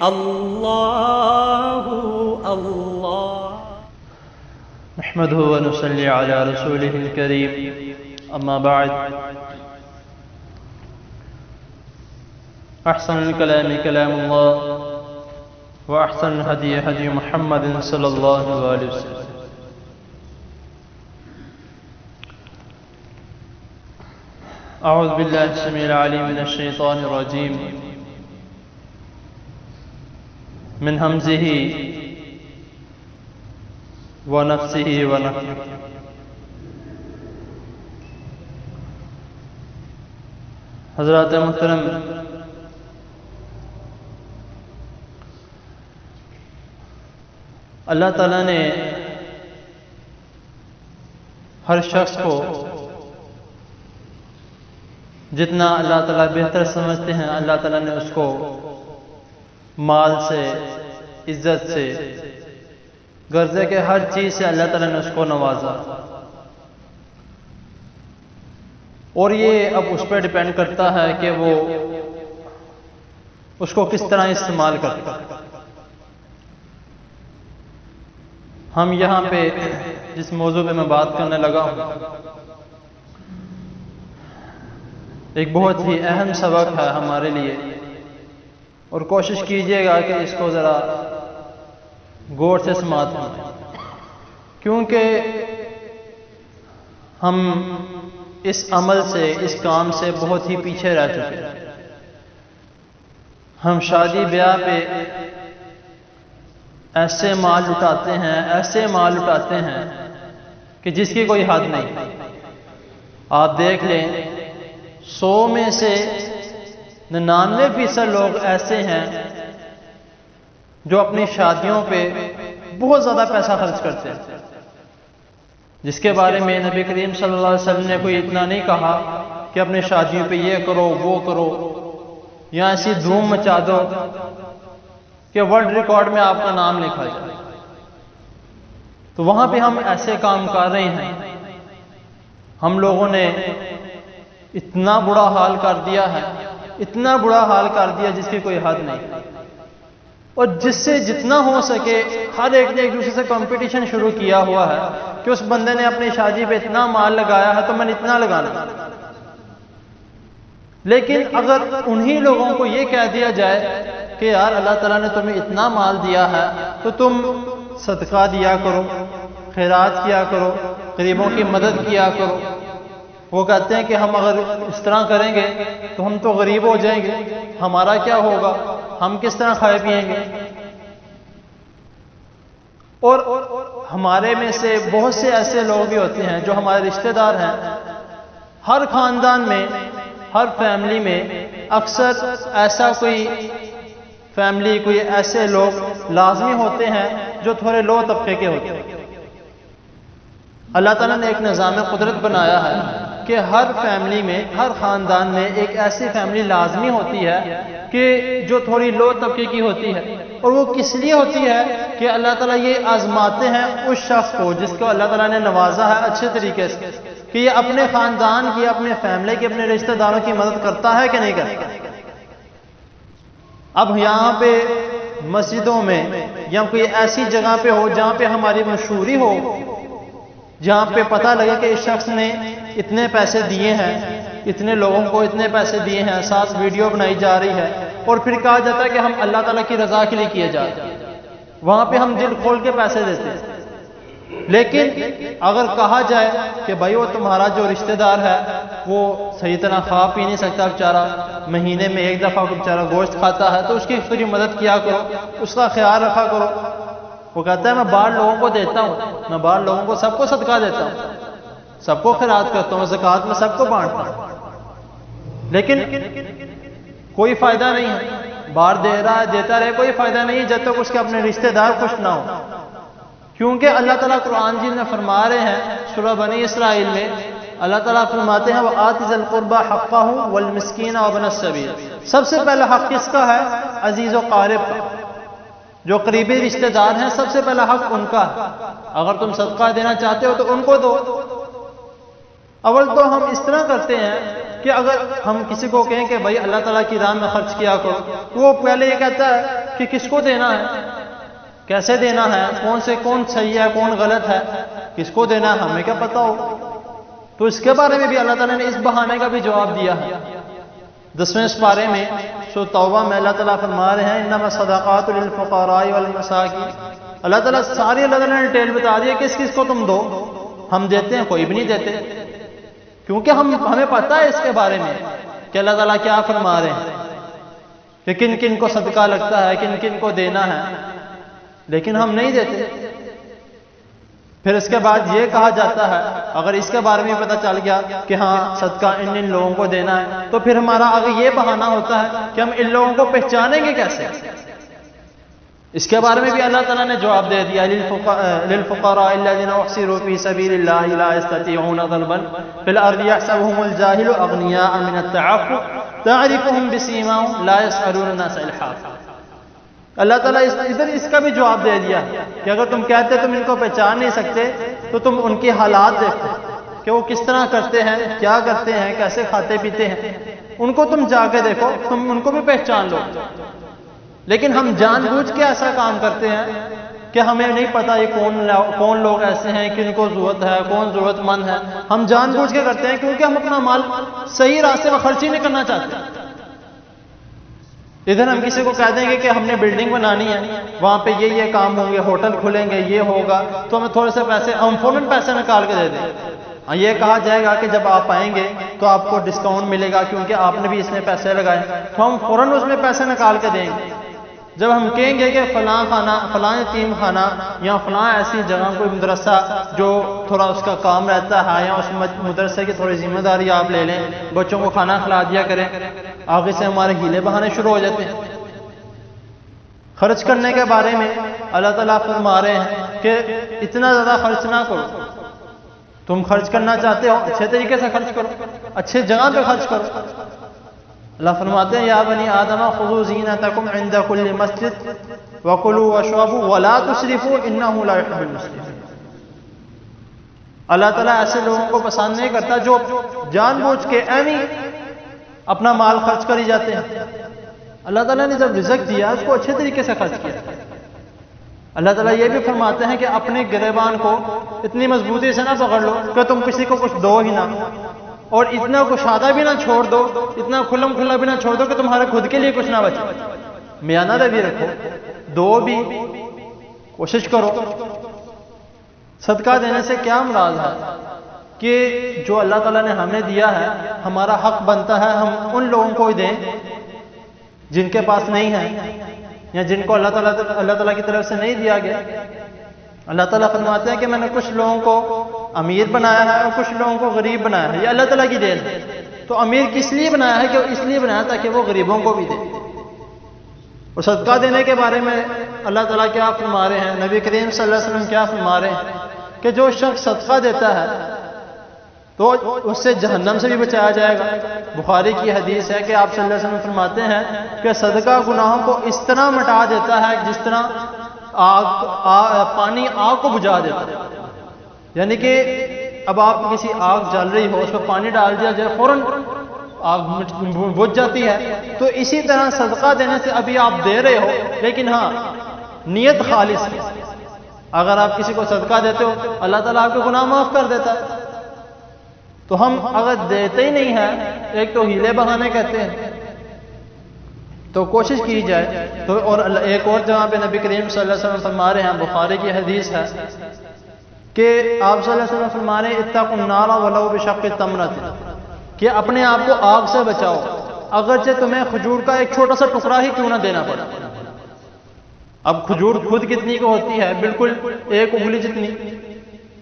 اللہ اللہ نحمده ونصلي على رسوله الكريم اما بعد احسن الكلام كلام الله واحسن الهدي هدي محمد صلى الله عليه وسلم اعوذ بالله السميع العليم من الشيطان الرجيم من همزه ونفسه ونفسه حضرات محترم، اللہ تعالیٰ نے ہر شخص کو جتنا اللہ تعالیٰ بہتر سمجھتے ہیں، اللہ تعالیٰ نے اس کو مال سے، عزت سے، غرضے کے ہر چیز سے اللہ تعالیٰ نے اس کو نوازا، اور یہ اب اس پہ ڈیپینڈ کرتا ہے کہ وہ اس کو کس طرح استعمال کرتا ہے۔ ہم یہاں پہ جس موضوع پہ میں بات کرنے لگا ہوں، ایک بہت ہی اہم سبق ہے ہمارے لیے، اور کوشش کیجئے گا کہ اس کو ذرا غور سے سماعت کریں، کیونکہ ہم اس عمل سے، اس کام سے بہت ہی پیچھے رہ چکے ہیں۔ ہم شادی بیاہ پہ ایسے مال لٹاتے ہیں، ایسے مال لٹاتے ہیں کہ جس کی کوئی حد نہیں۔ آپ دیکھ لیں، 100 میں سے 99% لوگ ایسے ہیں جو اپنی شادیوں پہ بہت زیادہ پیسہ خرچ کرتے ہیں، جس کے بارے میں نبی کریم صلی اللہ علیہ وسلم نے کوئی اتنا نہیں کہا کہ اپنی شادیوں پہ یہ کرو وہ کرو، یا ایسی دھوم مچا دو کہ ورلڈ ریکارڈ میں آپ کا نام لکھا جائے۔ تو وہاں پہ ہم ایسے کام کر رہے ہیں، ہم لوگوں نے اتنا برا حال کر دیا ہے، اتنا برا حال کر دیا جس کی کوئی حد نہیں، اور جس سے جتنا ہو سکے ہر ایک نے ایک دوسرے سے کمپٹیشن شروع کیا ہوا ہے کہ اس بندے نے اپنی شادی پہ اتنا مال لگایا ہے تو میں نے اتنا لگانا۔ لیکن اگر انہی لوگوں کو یہ کہہ دیا جائے کہ یار اللہ تعالیٰ نے تمہیں اتنا مال دیا ہے تو تم صدقہ دیا کرو، خیرات کیا کرو، غریبوں کی مدد کیا کرو، وہ کہتے ہیں کہ ہم اگر اس طرح کریں گے تو ہم تو غریب ہو جائیں گے، ہمارا کیا ہوگا، ہم کس طرح کھائے پیئیں گے۔ اور ہمارے میں سے بہت سے ایسے لوگ بھی ہوتے ہیں جو ہمارے رشتہ دار ہیں، ہر خاندان میں، ہر فیملی میں اکثر ایسا کوئی فیملی، کوئی ایسے لوگ لازمی ہوتے ہیں جو تھوڑے لو طبقے کے ہوتے ہیں۔ اللہ تعالیٰ نے ایک نظام قدرت بنایا ہے کہ ہر فیملی میں، ہر خاندان میں ایک ایسی فیملی لازمی ہوتی ہے کہ جو تھوڑی لو طبقے کی ہوتی ہے، اور وہ کس لیے ہوتی ہے کہ اللہ تعالیٰ یہ آزماتے ہیں اس شخص کو جس کو اللہ تعالیٰ نے نوازا ہے اچھے طریقے سے، کہ یہ اپنے خاندان کی، اپنے فیملی کی، اپنے رشتہ داروں کی مدد کرتا ہے کہ نہیں کرتا۔ اب یہاں پہ مسجدوں میں یا کوئی ایسی جگہ پہ ہو جہاں پہ ہماری مشہوری ہو، جہاں پہ پتہ لگے کہ اس شخص نے اتنے پیسے دیے ہیں، اتنے لوگوں کو اتنے پیسے دیے ہیں، ساتھ ویڈیو بنائی جا رہی ہے، اور پھر کہا جاتا ہے کہ ہم اللہ تعالیٰ کی رضا کے لیے کیے جاتے ہیں، وہاں پہ ہم دل کھول کے پیسے دیتے ہیں۔ لیکن اگر کہا جائے کہ بھائی وہ تمہارا جو رشتہ دار ہے وہ صحیح طرح کھا پی نہیں سکتا بیچارہ، مہینے میں ایک دفعہ بیچارہ گوشت کھاتا ہے، تو اس کی پوری مدد کیا کرو، اس کا خیال رکھا کرو۔ وہ کہتا ہے میں باہر لوگوں کو دیتا ہوں، میں باہر لوگوں کو سب کو صدقہ دیتا ہوں، سب کو خیرات کرتا ہوں، زکوٰۃ میں سب کو بانٹتا ہوں، لیکن کوئی فائدہ نہیں ہے، باہر دے رہا ہے، دیتا رہے، کوئی فائدہ نہیں ہے جب تک اس کے اپنے رشتہ دار خوش نہ ہو۔ کیونکہ اللہ تعالیٰ قرآن جی میں فرما رہے ہیں، سورہ بنی اسرائیل میں اللہ تعالیٰ فرماتے ہیں وَآتِ ذِی الْقُرْبَىٰ حَقَّهُ وَالْمِسْكِینَ وَابْنَ السَّبِیلِ۔ سب سے پہلا حق کس کا ہے؟ عزیز و قارب کا، جو قریبی رشتہ دار ہیں، سب سے پہلا حق ان کا ہے۔ اگر تم صدقہ دینا چاہتے ہو تو ان کو دو۔ اول تو ہم اس طرح کرتے ہیں کہ اگر ہم کسی کو کہیں کہ بھائی اللہ تعالیٰ کی راہ میں خرچ کیا کرو، وہ پہلے یہ کہتا ہے کہ کس کو دینا ہے، کیسے دینا ہے، کون صحیح ہے کون غلط ہے، کس کو دینا ہے ہمیں کیا پتا ہو؟ تو اس کے بارے میں بھی اللہ تعالیٰ نے اس بہانے کا بھی جواب دیا ہے۔ 10ویں سپارے میں سورۃ توبہ میں اللہ تعالیٰ فرما رہے ہیں انما الصدقات للفقراء والمساکین۔ اللہ تعالیٰ ساری اللہ تعالیٰ نے ڈیٹیل بتا دیا کس کس کو تم دو، ہم دیتے ہیں کوئی بھی نہیں دیتے، کیونکہ ہمیں پتہ ہے اس کے بارے میں کہ اللہ تعالیٰ کیا فرما رہے ہیں کہ کن کن کو صدقہ لگتا ہے، کن کن کو دینا ہے، لیکن ہم نہیں دیتے۔ پھر اس کے بعد یہ کہا جاتا ہے اگر اس کے بارے میں پتہ چل گیا کہ ہاں صدقہ ان لوگوں کو دینا ہے، تو پھر ہمارا اگر یہ بہانہ ہوتا ہے کہ ہم ان لوگوں کو پہچانیں گے کیسے؟ اس کے بارے میں بھی اللہ تعالیٰ نے جواب دے دیا للفقراء الذين احصروا في سبيل الله لا يستطيعون ضربا في الارض يحسبهم الجاهل اغنياء من التعفف تعرفهم بسيماهم لا يسألون الناس الحافا۔ اللہ تعالیٰ ادھر اس کا بھی جواب دے دیا کہ اگر تم کہتے تم ان کو پہچان نہیں سکتے تو تم ان کی حالات دیکھو کہ وہ کس طرح کرتے ہیں، کیا کرتے ہیں، کیسے کھاتے پیتے ہیں، ان کو تم جا کے دیکھو، تم ان کو بھی پہچان لو۔ لیکن ہم جان بوجھ کے ایسا کام کرتے ہیں کہ ہمیں نہیں پتا یہ کون لوگ ایسے ہیں، کن کو ضرورت ہے، کون ضرورت مند ہے، ہم جان بوجھ کے کرتے ہیں کیونکہ ہم اپنا مال صحیح راستے میں خرچ ہی نہیں کرنا چاہتے۔ ادھر ہم کسی کو کہہ دیں گے کہ ہم نے بلڈنگ بنانی ہے، وہاں پہ یہ کام ہوں گے، ہوٹل کھلیں گے، یہ ہوگا، تو ہمیں تھوڑے سے پیسے، ہم فوراً پیسے نکال کے دے دیں۔ یہ کہا جائے گا کہ جب آپ آئیں گے تو آپ کو ڈسکاؤنٹ ملے گا کیونکہ آپ نے بھی اس میں پیسے لگائے، تو ہم فوراً اس میں پیسے نکال کے دیں گے۔ جب ہم کہیں گے کہ فلاں خانہ، فلاں یتیم خانہ یا فلاں ایسی جگہ کوئی مدرسہ جو تھوڑا اس کا کام رہتا ہے، یا اس مدرسے کی تھوڑی ذمہ داری آپ لے لیں، بچوں کو کھانا کھلا دیا کریں، آگے سے ہمارے ہیلے بہانے شروع ہو جاتے ہیں۔ خرچ کرنے کے بارے میں اللہ تعالیٰ فرما رہے ہیں کہ اتنا زیادہ خرچ نہ کرو، تم خرچ کرنا چاہتے ہو اچھے طریقے سے خرچ کرو، اچھے جگہ پہ خرچ کرو۔ اللہ فرماتے ہیں یا بنی آدم خذوا زینتکم عند کل مسجد وکلوا واشربوا ولا تسرفوا انہ لا يحب المسرفین۔ اللہ تعالیٰ ایسے لوگوں کو پسند نہیں کرتا جو جان بوجھ کے ایویں اپنا مال خرچ کر ہی جاتے ہیں۔ اللہ تعالیٰ نے جب رزق دیا اس کو اچھے طریقے سے خرچ کیا۔ اللہ تعالیٰ یہ بھی فرماتے ہیں کہ اپنے گریبان کو اتنی مضبوطی سے نہ پکڑ لو کہ تم کسی کو کچھ دو ہی نہ، اور اتنا کشادہ بھی نہ چھوڑ دو، اتنا کھلم کھلا بھی نہ چھوڑ دو کہ تمہارے خود کے لیے کچھ نہ بچے۔ میانہ روی رکھو، دو بھی کوشش کرو۔ صدقہ دینے سے کیا مراد ہے کہ جو اللہ تعالیٰ نے ہمیں دیا ہے ہمارا حق بنتا ہے ہم ان لوگوں کو ہی دیں جن کے پاس نہیں ہے یا جن کو اللہ تعالیٰ کی طرف سے نہیں دیا گیا۔ اللہ تعالیٰ فرماتے ہیں کہ میں نے کچھ لوگوں کو امیر بنایا ہے اور کچھ لوگوں کو غریب بنایا ہے، یہ اللہ تعالیٰ کی دین ہے۔ تو امیر کس لیے بنایا ہے کہ اس لیے بنایا تاکہ وہ غریبوں کو بھی دے۔ اور صدقہ دینے کے بارے میں اللہ تعالیٰ کیا فرما رہے ہیں، نبی کریم صلی اللہ علیہ وسلم کیا فرما رہے ہیں کہ جو شخص صدقہ دیتا ہے تو اس سے جہنم سے بھی بچایا جائے گا۔ بخاری کی حدیث ہے کہ آپ صلی اللہ علیہ وسلم فرماتے ہیں کہ صدقہ گناہوں کو اس طرح مٹا دیتا ہے جس طرح پانی آگ کو بجھا دیتا ہے۔ یعنی کہ اب آپ کسی آگ جل رہی ہو، اس پہ پانی ڈال دیا جائے فوراً آگ بجھ جاتی ہے۔ تو اسی طرح صدقہ دینے سے ابھی آپ دے رہے ہو لیکن ہاں نیت خالص ہے۔ اگر آپ کسی کو صدقہ دیتے ہو اللہ تعالیٰ آپ کے گناہ معاف کر دیتا ہے۔ تو ہم اگر دیتے ہی نہیں ہیں، ایک تو ہیلے بہانے کہتے ہیں، تو کوشش کی جائے تو۔ اور ایک اور جگہ پہ نبی کریم صلی اللہ علیہ وسلم فرما رہے ہیں، بخاری کی حدیث ہے کہ آپ صلی اللہ علیہ وسلم فرما رہے ہیں اتقوا النار ولو بشق تمرۃ، کہ اپنے آپ کو آگ سے بچاؤ اگرچہ تمہیں کھجور کا ایک چھوٹا سا ٹکڑا ہی کیوں نہ دینا پڑا۔ اب کھجور خود کتنی کو ہوتی ہے؟ بالکل ایک انگلی جتنی،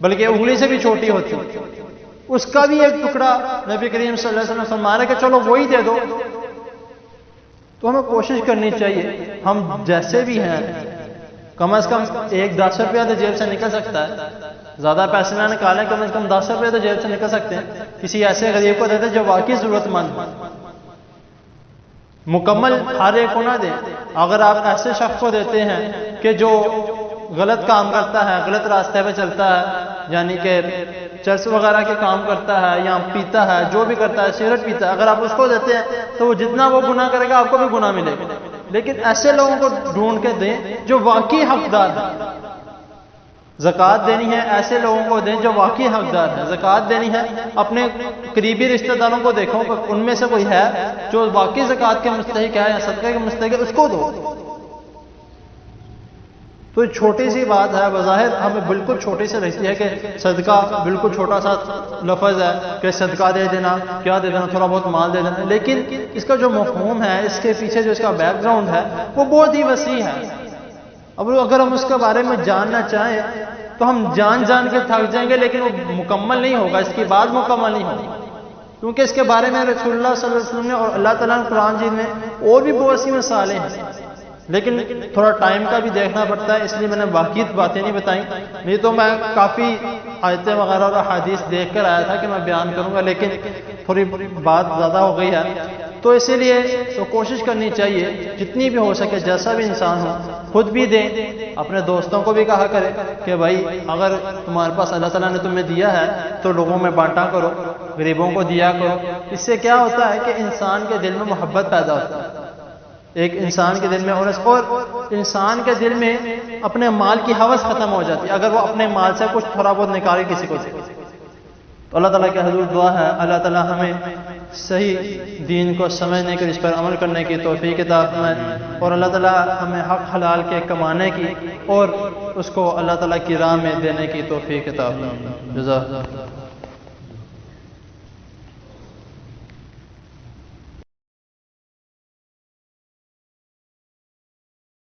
بلکہ انگلی سے بھی چھوٹی ہوتی ہے، اس کا بھی ایک ٹکڑا نبی کریم صلی اللہ علیہ وسلم فرما رہے کہ چلو وہی دے دو۔ تو ہمیں کوشش کرنی چاہیے ہم جیسے بھی ہیں کم از کم ایک 10 روپیہ تو جیب سے نکل سکتا ہے، زیادہ پیسے نہ نکالیں، کم از کم 10 روپیہ تو جیب سے نکل سکتے ہیں، کسی ایسے غریب کو دیتے جو واقعی ضرورت مند ہے۔ مکمل ہر ایک کو نہ دیں۔ اگر آپ ایسے شخص کو دیتے ہیں کہ جو غلط کام کرتا ہے، غلط راستے پہ چلتا ہے، یعنی کہ چرس وغیرہ کے کام کرتا ہے یا پیتا ہے، جو بھی کرتا ہے، سگریٹ پیتا ہے، اگر آپ اس کو دیتے ہیں تو وہ جتنا وہ گناہ کرے گا آپ کو بھی گناہ ملے گا، لیکن ایسے لوگوں کو ڈھونڈ کے دیں جو واقعی حقدار ہیں. زکوٰۃ دینی ہے ایسے لوگوں کو دیں جو واقعی حقدار ہیں. زکوٰۃ دینی ہے اپنے قریبی رشتہ داروں کو دیکھو کہ ان میں سے کوئی ہے جو واقعی زکوٰۃ کے مستحق ہے یا صدقے کے مستحق ہے، اس کو دو. تو یہ چھوٹی سی بات ہے، بظاہر ہمیں بالکل چھوٹی سے رہتی ہے کہ صدقہ بالکل چھوٹا سا لفظ ہے کہ صدقہ دے دینا، کیا دے دینا، تھوڑا بہت مال دے دینا، لیکن اس کا جو مفہوم ہے، اس کے پیچھے جو اس کا بیک گراؤنڈ ہے وہ بہت ہی وسیع ہے. اب اگر ہم اس کے بارے میں جاننا چاہیں تو ہم جان کے تھک جائیں گے، لیکن وہ مکمل نہیں ہوگا، اس کی بات مکمل نہیں ہوگی، کیونکہ اس کے بارے میں رسول اللہ صلی اللہ علیہ وسلم نے اور اللہ تعالیٰ نے قرآن جی میں اور بھی بہت سی مثالیں ہیں، لیکن تھوڑا ٹائم کا بھی دیکھنا پڑتا ہے، اس لیے میں نے باقی باتیں نہیں بتائیں. نہیں تو میں کافی آیتیں وغیرہ اور احادیث دیکھ کر آیا تھا کہ میں بیان کروں گا، لیکن تھوڑی بات زیادہ ہو گئی ہے، تو اسی لیے تو کوشش کرنی چاہیے جتنی بھی ہو سکے، جیسا بھی انسان ہو خود بھی دیں، اپنے دوستوں کو بھی کہا کرے کہ بھائی اگر تمہارے پاس اللہ تعالیٰ نے تمہیں دیا ہے تو لوگوں میں بانٹا کرو، غریبوں کو دیا کرو. اس سے کیا ہوتا ہے کہ انسان کے دل میں محبت پیدا ہوتی ہے، ایک انسان کے دل میں، اور انسان کے دل میں اپنے مال کی ہوس ختم ہو جاتی ہے اگر وہ اپنے مال سے کچھ تھوڑا بہت نکالے کسی کو. تو اللہ تعالیٰ کے حضور دعا ہے اللہ تعالیٰ ہمیں صحیح دین کو سمجھنے کے، اس پر عمل کرنے کی توفیق عطا فرمائے، اور اللہ تعالیٰ ہمیں حق حلال کے کمانے کی اور اس کو اللہ تعالیٰ کی راہ میں دینے کی توفیق عطا فرمائے. جزاک اللہ.